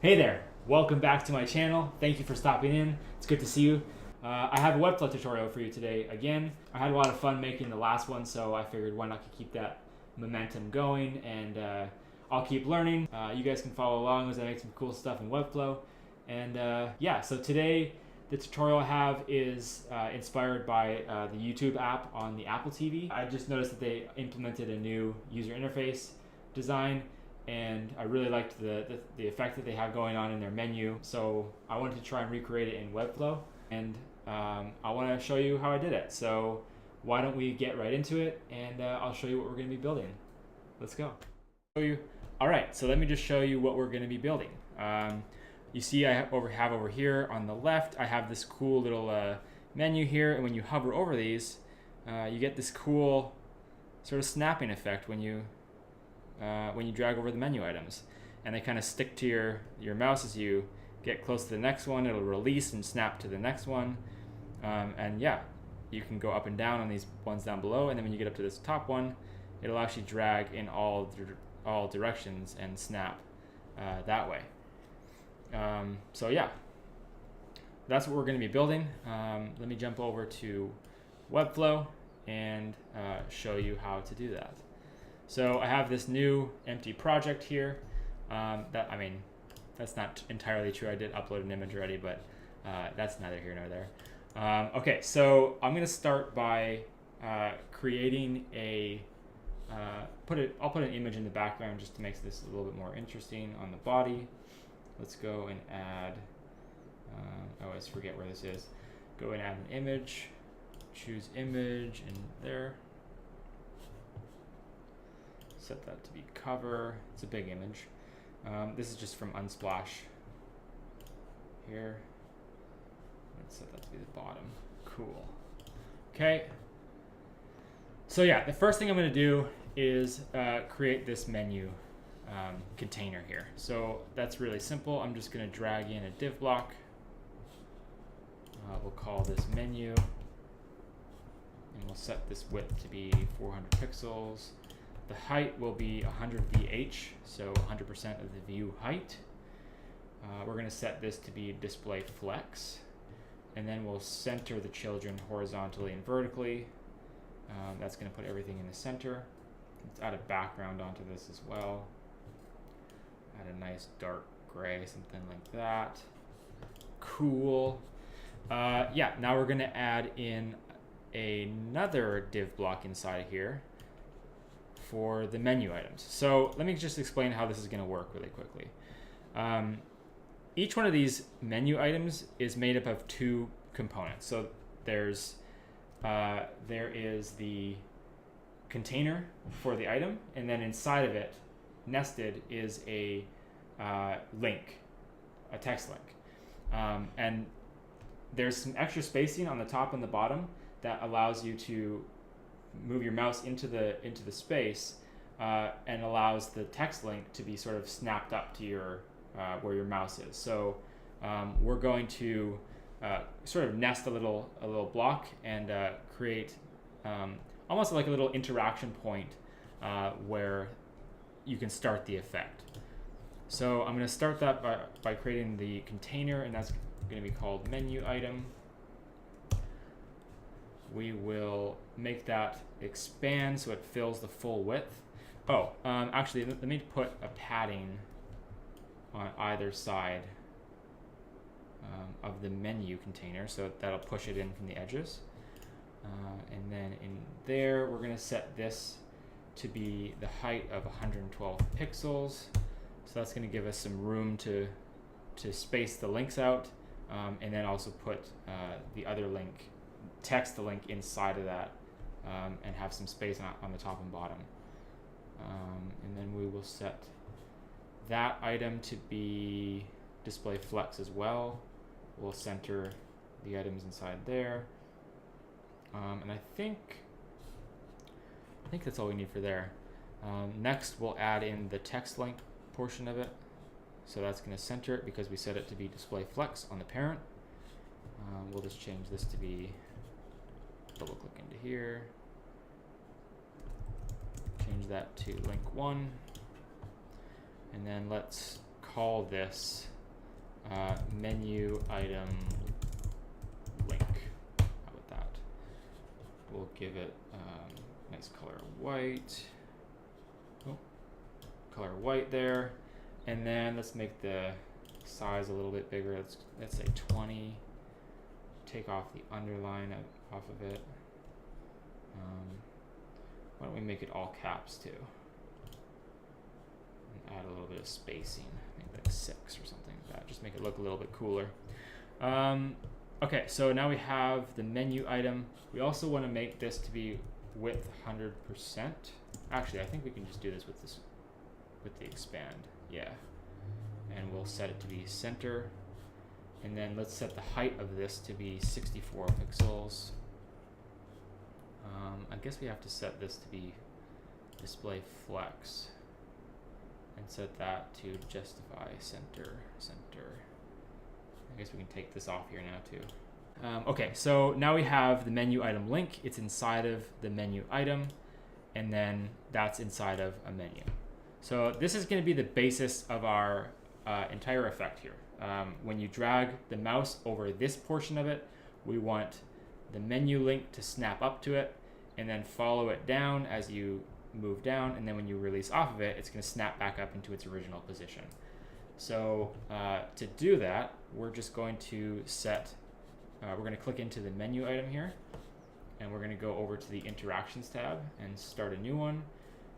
Hey there, welcome back to my channel. Thank you for stopping in. It's good to see you. I have a Webflow tutorial for you today again. I had a lot of fun making the last one, so I figured why not keep that momentum going, and I'll keep learning. You guys can follow along as I make some cool stuff in Webflow. And yeah, so today the tutorial I have is inspired by the YouTube app on the Apple TV. I just noticed that they implemented a new user interface design, and I really liked the effect that they have going on in their menu. So I wanted to try and recreate it in Webflow, and I want to show you how I did it. So why don't we get right into it, and I'll show you what we're going to be building. Let's go. All right, so let me just show you what we're going to be building. You see I have over here on the left, I have this cool little menu here, and when you hover over these, you get this cool sort of snapping effect when you drag over the menu items, and they kind of stick to your mouse. As you get close to the next one, it'll release and snap to the next one, and yeah, you can go up and down on these ones down below, and then when you get up to this top one, it'll actually drag in all directions and snap that way. So yeah, that's what we're going to be building. Let me jump over to Webflow and show you how to do that. So I have this new empty project here. That's not entirely true. I did upload an image already, but that's neither here nor there. Okay, so I'm going to start by creating a I'll put an image in the background just to make this a little bit more interesting on the body. Let's go and add, I always forget where this is. Go and add an image, choose image in there. Set that to be cover. It's a big image. This is just from Unsplash here. Let's set that to be the bottom. Cool. Okay. So yeah, the first thing I'm going to do is create this menu container here. So that's really simple. I'm just going to drag in a div block. We'll call this menu, and we'll set this width to be 400 pixels. The height will be 100 VH, so 100% of the view height. We're going to set this to be display flex, and then we'll center the children horizontally and vertically. That's going to put everything in the center. Let's add a background onto this as well. Add a nice dark gray, something like that. Cool. Yeah, now we're going to add in another div block inside of here for the menu items. So let me just explain how this is going to work really quickly. Each one of these menu items is made up of two components. So there is the container for the item, and then inside of it, nested, is a link, a text link. And there's some extra spacing on the top and the bottom that allows you to move your mouse into the space and allows the text link to be sort of snapped up to your where your mouse is. So we're going to sort of nest a little block and create almost like a little interaction point where you can start the effect. So I'm going to start that by creating the container, and that's going to be called menu item. We will make that expand so it fills the full width. Oh, actually, let me put a padding on either side of the menu container, so that'll push it in from the edges. And then in there, we're going to set this to be the height of 112 pixels. So that's going to give us some room to space the links out, and then also put the other link, text the link inside of that, and have some space on the top and bottom. And then we will set that item to be display flex as well. We'll center the items inside there. And I think that's all we need for there. Next, we'll add in the text link portion of it. So that's going to center it because we set it to be display flex on the parent. We'll just change this to be, double click into here, change that to link 1, and then let's call this menu item link. How about that? We'll give it nice color white. Oh, color white there. And then let's make the size a little bit bigger. Let's say 20. Take off the underline off of it. Why don't we make it all caps too? And add a little bit of spacing, maybe like 6 or something like that. Just make it look a little bit cooler. Okay, so now we have the menu item. We also want to make this to be width 100%. Actually, I think we can just do this with the expand. Yeah. And we'll set it to be center. And then let's set the height of this to be 64 pixels. I guess we have to set this to be display flex and set that to justify center. I guess we can take this off here now too. Okay, so now we have the menu item link. It's inside of the menu item, and then that's inside of a menu. So this is going to be the basis of our entire effect here. When you drag the mouse over this portion of it, we want the menu link to snap up to it and then follow it down as you move down, and then when you release off of it, it's going to snap back up into its original position. So to do that, we're just going to set, we're going to click into the menu item here, and we're going to go over to the Interactions tab and start a new one,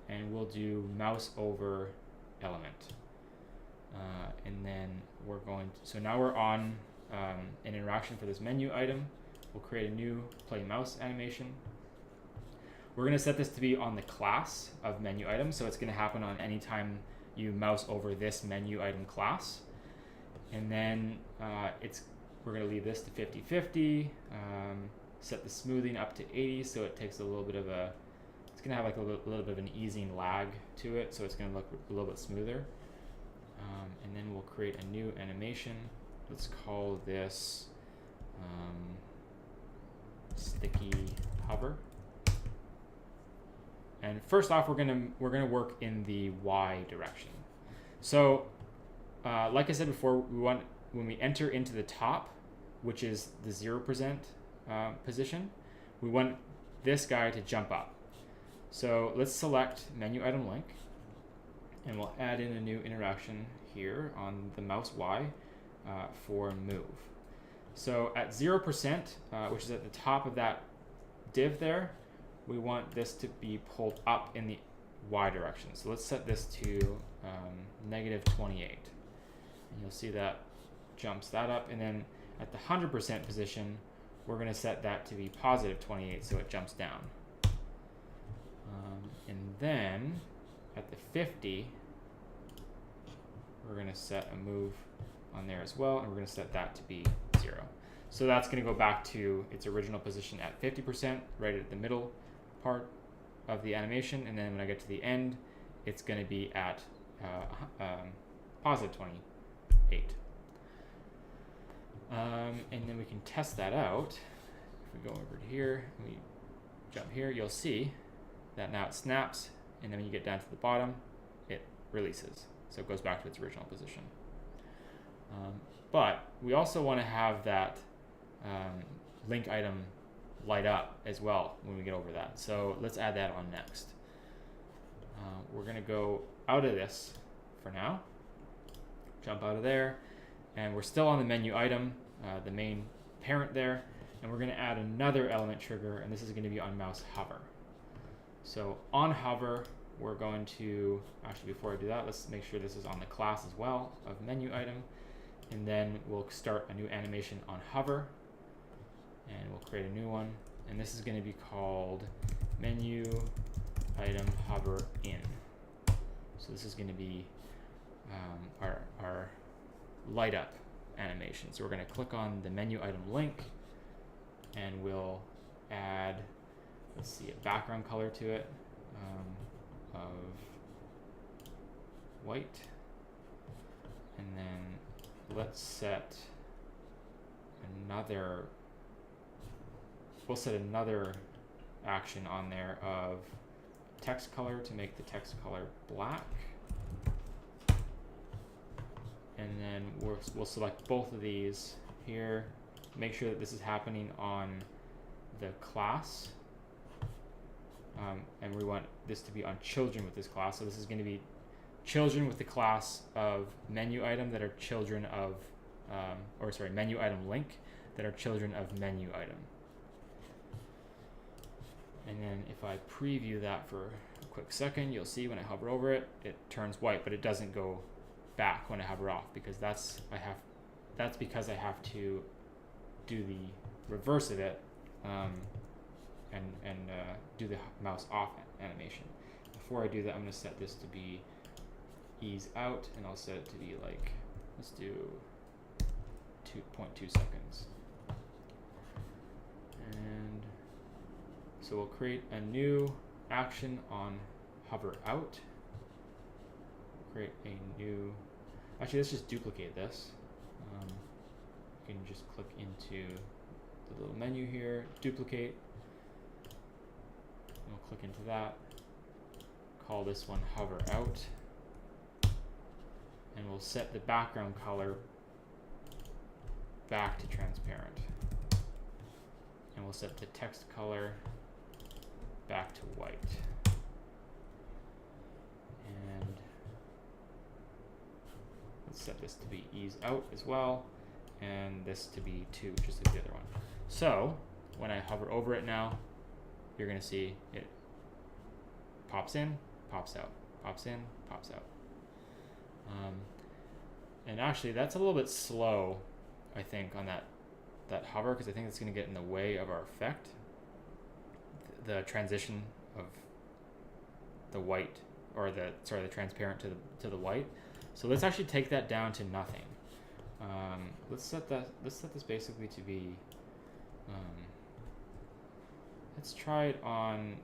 and we'll do mouse over element. And then we're going to, so now we're on an interaction for this menu item. We'll create a new play mouse animation. We're going to set this to be on the class of menu item, so it's going to happen on any time you mouse over this menu item class. And then we're going to leave this to 50-50, set the smoothing up to 80, so it takes a little bit of a, it's going to have like a little bit of an easing lag to it, so it's going to look a little bit smoother. And then we'll create a new animation. Let's call this sticky hover. And first off, we're gonna work in the Y direction. So, like I said before, we want, when we enter into the top, which is the 0% position, we want this guy to jump up. So let's select menu item link, and we'll add in a new interaction here on the mouse Y for move. So at 0%, which is at the top of that div there, we want this to be pulled up in the Y direction. So let's set this to -28. And you'll see that jumps that up. And then at the 100% position, we're going to set that to be +28, so it jumps down. And then at the 50, we're going to set a move on there as well, and we're going to set that to be 0. So that's going to go back to its original position at 50%, right at the middle part of the animation, and then when I get to the end, it's going to be at +28. And then we can test that out. If we go over to here, and we jump here, you'll see that now it snaps, and then when you get down to the bottom, it releases. So it goes back to its original position. But we also want to have that link item light up as well when we get over that. So let's add that on next. We're going to go out of this for now, jump out of there, and we're still on the menu item, the main parent there, and we're going to add another element trigger, and this is going to be on mouse hover. So on hover, we're going to, actually before I do that, let's make sure this is on the class as well of menu item, and then we'll start a new animation on hover, and we'll create a new one, and this is going to be called menu item hover in. So this is going to be our light up animation. So we're going to click on the menu item link, and we'll add, let's see, a background color to it of white, and then let's set another, we'll set another action on there of text color to make the text color black, and then we'll select both of these here. Make sure that this is happening on the class, and we want this to be on children with this class. So this is going to be children with the class of menu item that are children of, menu item link that are children of menu item. And then if I preview that for a quick second, you'll see when I hover over it, it turns white, but it doesn't go back when I hover off, because that's because I have to do the reverse of it and do the mouse off animation. Before I do that, I'm going to set this to be ease out, and I'll set it to be like, let's do 2.2 seconds. And so we'll create a new action on hover out. Create a new, actually let's just duplicate this. You can just click into the little menu here, duplicate, and we'll click into that. Call this one hover out, and we'll set the background color back to transparent, and we'll set the text color back to white, and let's set this to be ease out as well, and this to be 2, just like the other one. So when I hover over it now, you're going to see it pops in, pops out, pops in, pops out. And actually that's a little bit slow, I think, on that hover, because I think it's going to get in the way of our effect. The transition of the white, or the transparent to the white. So let's actually take that down to nothing. Let's set this basically to be, let's try it on,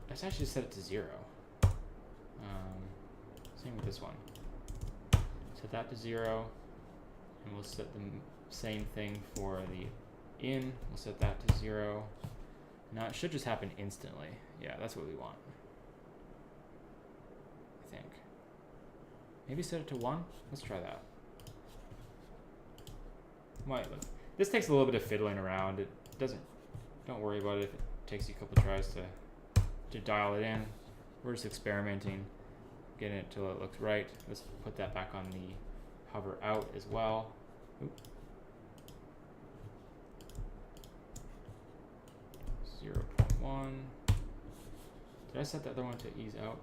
let's actually set it to 0. Same with this one. Set that to 0, and we'll set the same thing for the in. We'll set that to 0. Now it should just happen instantly. Yeah, that's what we want, I think. Maybe set it to 1. Let's try that. This takes a little bit of fiddling around. It doesn't. Don't worry about it if it takes you a couple tries to dial it in. We're just experimenting, getting it till it looks right. Let's put that back on the hover out as well. Oop. 0.1. Did I set the other one to ease out?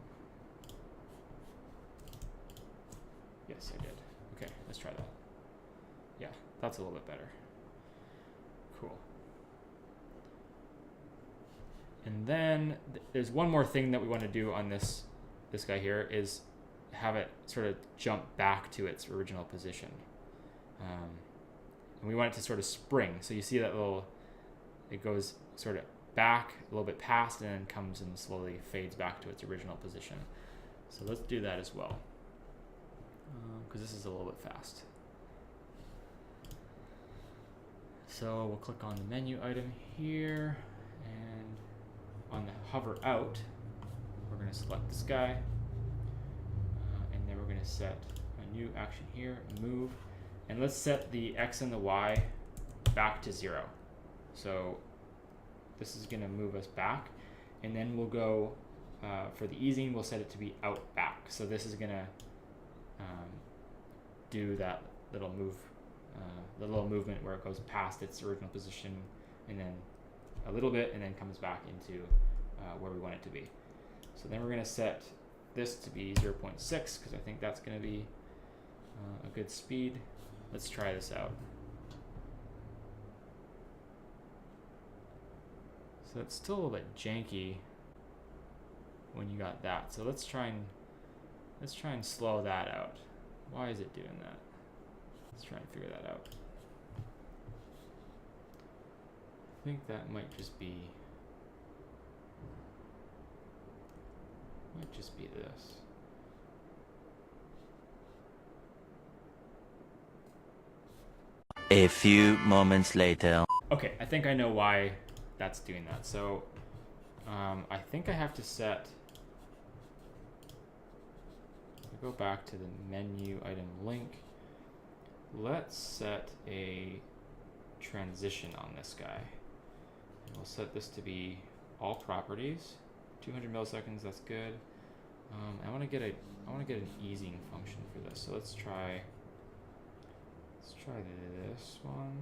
Yes, I did. Okay, let's try that. Yeah, that's a little bit better. Cool. And then there's one more thing that we want to do on this guy here, is have it sort of jump back to its original position. And we want it to sort of spring. So you see that it goes sort of back a little bit past, and then comes and slowly fades back to its original position. So let's do that as well, because this is a little bit fast. So we'll click on the menu item here, and on the hover out, we're going to select this guy, and then we're going to set a new action here, move, and let's set the X and the Y back to 0. So this is going to move us back, and then we'll go for the easing, we'll set it to be out back. So this is going to do that little move, the little movement where it goes past its original position, and then a little bit, and then comes back into where we want it to be. So then we're going to set this to be 0.6, because I think that's going to be a good speed. Let's try this out. So it's still a little bit janky when you got that. So let's try and slow that out. Why is it doing that? Let's try and figure that out. I think that might just be this. A few moments later. Okay, I think I know why that's doing that. So I think I have to set go back to the menu item link. Let's set a transition on this guy. And we'll set this to be all properties. 200 milliseconds, that's good. I want to get an easing function for this. So let's try this one.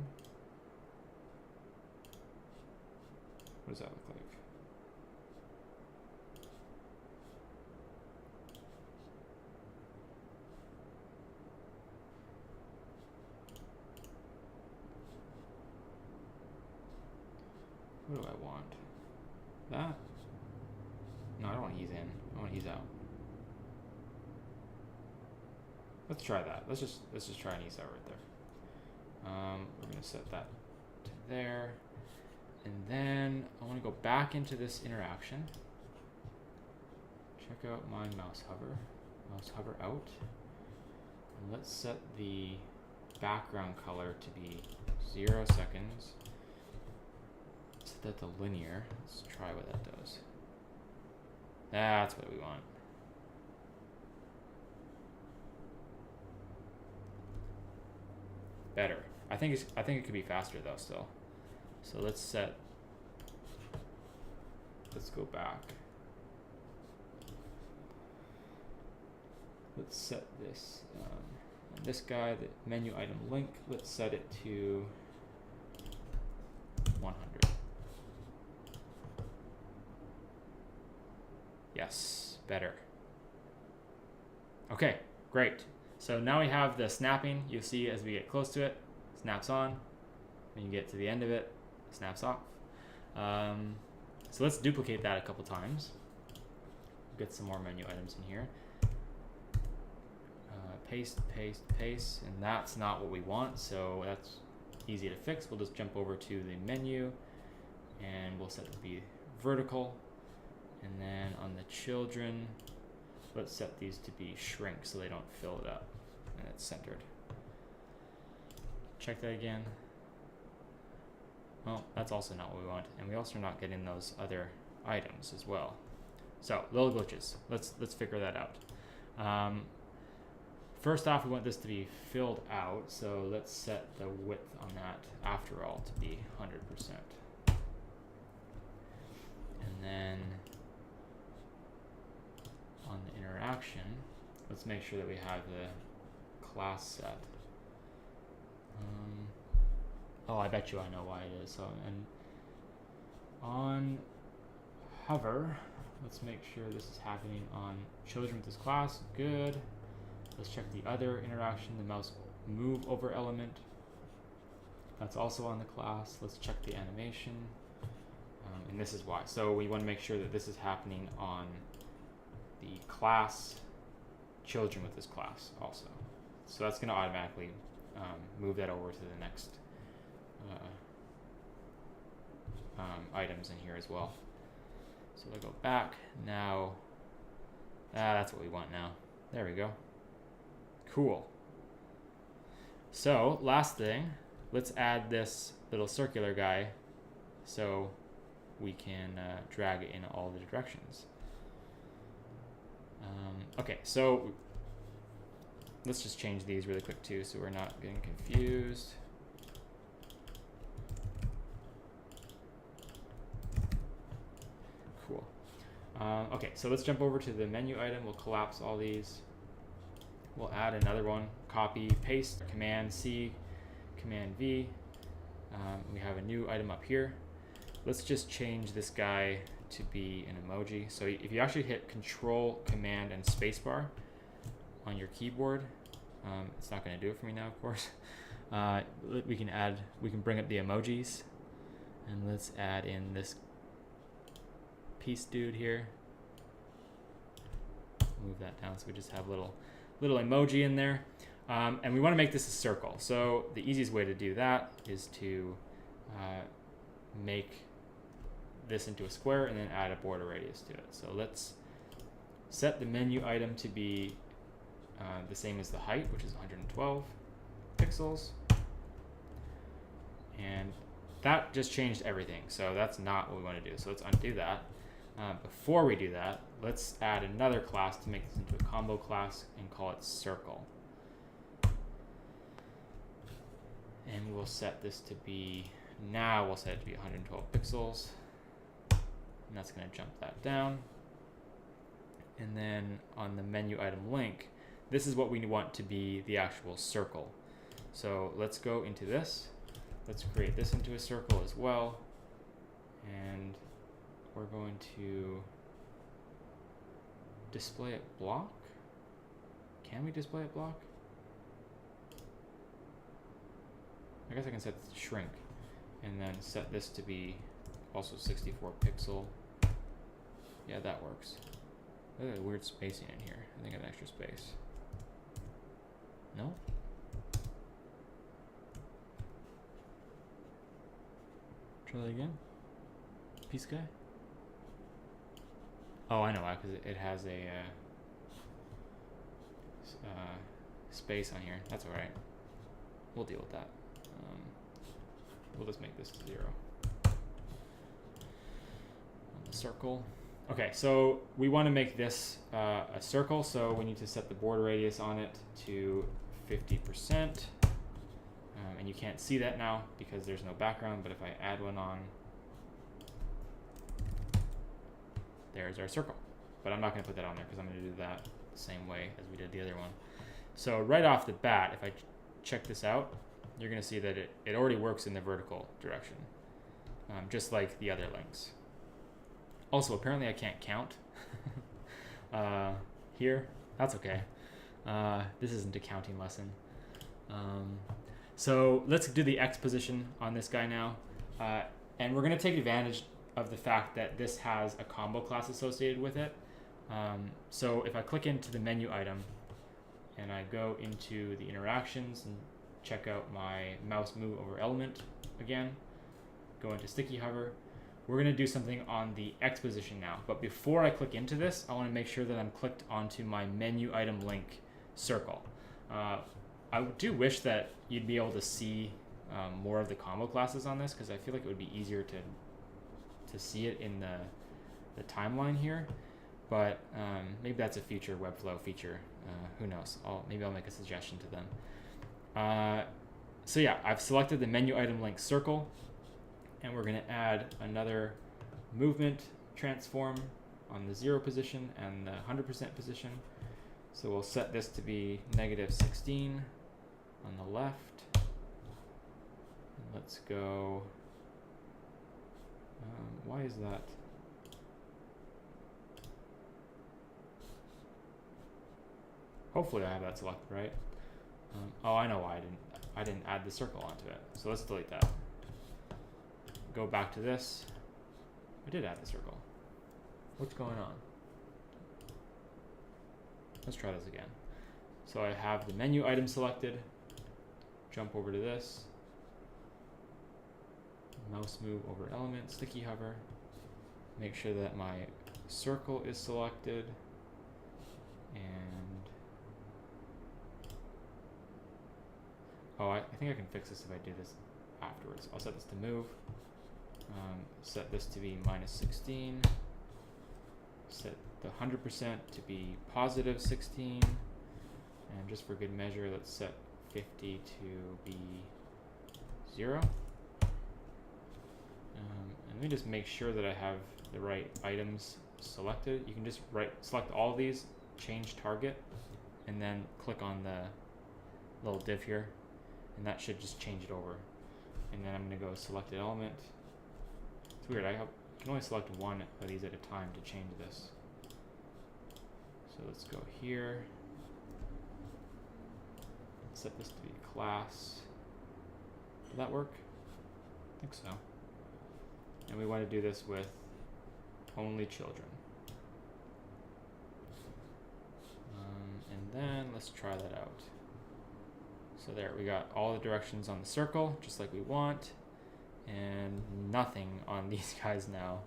What does that look like? What do I want? That? No, I don't want to ease in. I want to ease out. Let's try that. Let's just try and ease out right there. We're gonna set that to there, and then I want to go back into this interaction. Check out my mouse hover out, and let's set the background color to be 0 seconds. Set that to linear. Let's try what that does. That's what we want. Better. I think it could be faster though still. So let's go back. Let's set this this guy, the menu item link, let's set it to 100. Yes, better. Okay, great. So now we have the snapping. You'll see as we get close to it, snaps on. When you get to the end of it, snaps off. So let's duplicate that a couple times. Get some more menu items in here. Paste, paste, paste, and that's not what we want, so that's easy to fix. We'll just jump over to the menu, and we'll set it to be vertical. And then on the children, let's set these to be shrink so they don't fill it up, and it's centered. Check that again. Well, that's also not what we want, and we also are not getting those other items as well. So little glitches. Let's figure that out. First off, we want this to be filled out, so let's set the width on that after all to be 100%. And then on the interaction, let's make sure that we have the class set. Oh, I bet you I know why it is. So, and on hover, let's make sure this is happening on children with this class. Good. Let's check the other interaction, the mouse move over element. That's also on the class. Let's check the animation. And this is why. So we want to make sure that this is happening on the class children with this class also. So that's going to automatically move that over to the next items in here as well. So we'll go back. Now, that's what we want now. There we go. Cool. So last thing, let's add this little circular guy so we can drag it in all the directions. Okay, so let's just change these really quick too so we're not getting confused. Cool. Okay, so let's jump over to the menu item. We'll collapse all these. We'll add another one, copy, paste, Command C, Command V. We have a new item up here. Let's just change this guy to be an emoji. So if you actually hit Control, Command, and Spacebar on your keyboard, it's not going to do it for me now, of course. We can bring up the emojis, and let's add in this piece dude here. Move that down so we just have little emoji in there, and we want to make this a circle. So the easiest way to do that is to make this into a square and then add a border radius to it. So let's set the menu item to be the same as the height, which is 112 pixels, and that just changed everything. So that's not what we want to do. So let's undo that. Before we do that, let's add another class to make this into a combo class and call it circle. And we'll set this to be, now we'll set it to be 112 pixels. And that's going to jump that down. And then on the menu item link, this is what we want to be the actual circle. So let's go into this. Let's create this into a circle as well. And we're going to display it block. Can we display it block? I guess I can set this to shrink and then set this to be also 64 pixel. Yeah, that works. Look at the weird spacing in here. I think I have extra space. No? Try that again. Peace guy? Oh, I know why, because it has a space on here. That's alright. We'll deal with that. We'll just make this 0. On the circle. Okay, so we want to make this a circle, so we need to set the border radius on it to 50%. And you can't see that now because there's no background, but if I add one on, there's our circle. But I'm not going to put that on there because I'm going to do that the same way as we did the other one. So right off the bat, if I check this out, you're going to see that it already works in the vertical direction, just like the other links. Also, apparently I can't count here. That's okay. This isn't a counting lesson. So let's do the X position on this guy now. And we're going to take advantage of the fact that this has a combo class associated with it. So if I click into the menu item and I go into the interactions and check out my mouse move over element again, go into sticky hover, we're going to do something on the X position now. But before I click into this, I want to make sure that I'm clicked onto my menu item link circle. I do wish that you'd be able to see more of the combo classes on this, because I feel like it would be easier to see it in the timeline here. But maybe that's a future Webflow feature. Who knows? Maybe I'll make a suggestion to them. So yeah, I've selected the menu item link circle, and we're going to add another movement transform on the 0 position and the 100% position. So we'll set this to be -16 on the left. And let's go. Why is that? Hopefully I have that selected right. Oh, I know why I didn't add the circle onto it. So let's delete that. Go back to this. I did add the circle. What's going on? Let's try this again. So I have the menu item selected. Jump over to this. Mouse move over element, sticky hover. Make sure that my circle is selected. And oh, I think I can fix this if I do this afterwards. I'll set this to move. Set this to be -16. Set the 100% to be +16. And just for good measure, let's set 50 to be 0. And let me just make sure that I have the right items selected. You can just select all of these, change target, and then click on the little div here, and that should just change it over. And then I'm going to go selected element. It's weird, I can only select one of these at a time to change this. So let's go here. Set this to be class. Did that work? I think so. And we want to do this with only children. And then let's try that out. So there, we got all the directions on the circle, just like we want, and nothing on these guys now,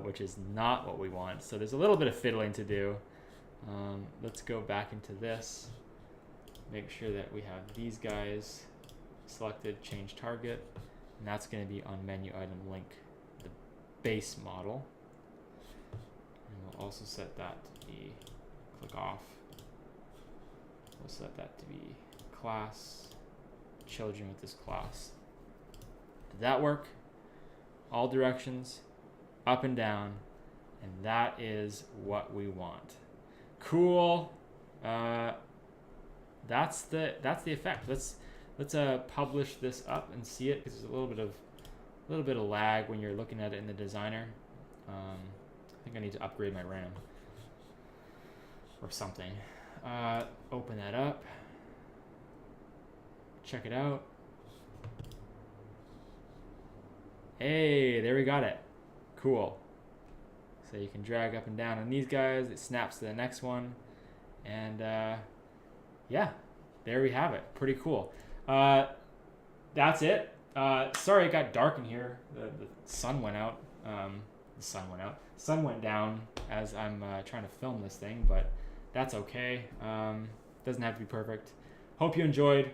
which is not what we want. So there's a little bit of fiddling to do. Let's go back into this, make sure that we have these guys selected, change target, and that's going to be on menu item link, the base model. we'll also set that to be click off. We'll set that to be class children with this class. Did that work? All directions, up and down, and that is what we want. Cool. That's the effect. Let's publish this up and see it, because there's a little bit of lag when you're looking at it in the designer. I think I need to upgrade my RAM or something. Open that up. Check it out. Hey, there we got it. Cool. So you can drag up and down on these guys. It snaps to the next one. And yeah, there we have it. Pretty cool. That's it. Sorry it got dark in here. The sun went out. Sun went down as I'm trying to film this thing, but that's okay. Doesn't have to be perfect. Hope you enjoyed.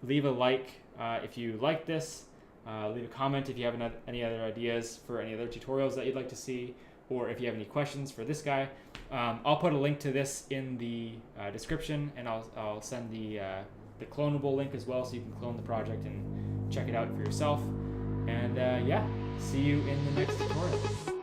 Leave a like if you like this. Leave a comment if you have any other ideas for any other tutorials that you'd like to see, or if you have any questions for this guy. I'll put a link to this in the description, and I'll send the clonable link as well, so you can clone the project and check it out for yourself. And yeah, see you in the next tutorial.